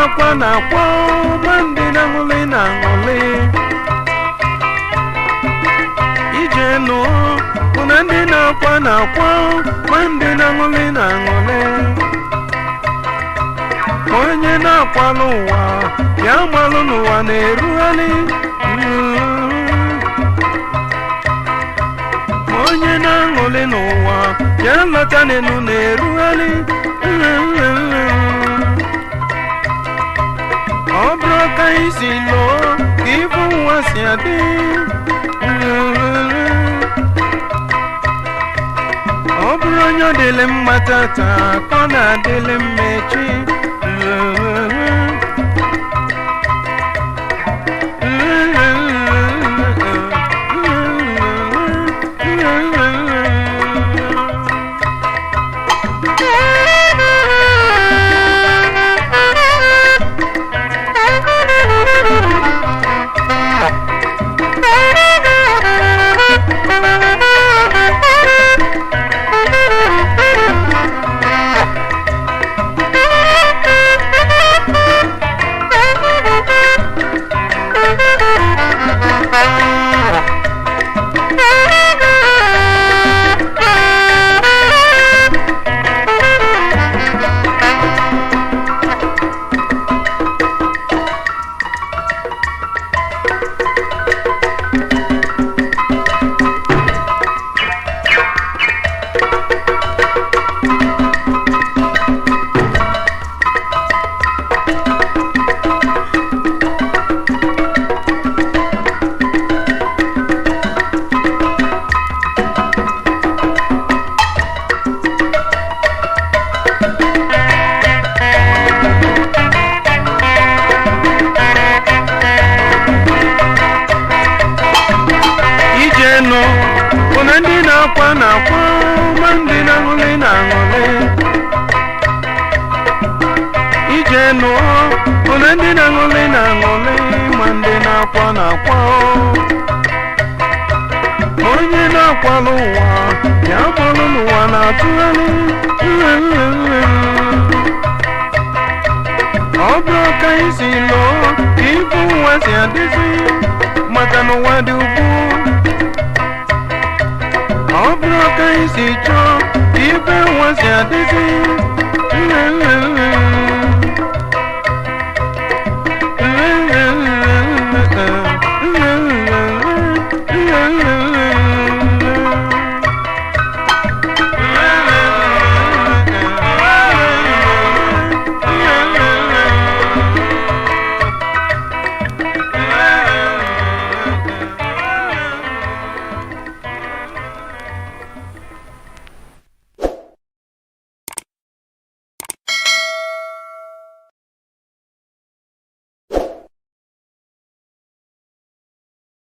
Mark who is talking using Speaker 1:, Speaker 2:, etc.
Speaker 1: na-akwa na-akwa ma ndị na-aṅụlị na-aṅụlị ije nụ bụ na ndị na-akwa na-akwa ma ndị na-aṅụlị na-aṅụlị onye na-akwalụ ụwa ya malụ n'ụwa na-erugharị onye na-aṅụlị n'ụwa ya lọta n'elu na-erugharị ọ bụrụ ka isi lụọ ka ịbụ nwa si adị ọ bụrụ onye ọ dịlị mma tata ka ọ na-adịlị mma echi Kuna ndị na-akwa na-akwa ma ndị na-aṅụlị na-aṅụlị ije nụọ kuna ndị na-aṅụlị na-aṅụlị ma ndị na-akwa na-akwa onye na-akwalụ ụwa ya bụrụ n'ụwa na-atụgharị ọ bụrụ ka isi lụọ ka ịbụ nwa si adịzi maka n'ụwa dị ugwu ọ bụrụ ka isi chọọ ibe nwa si adịzi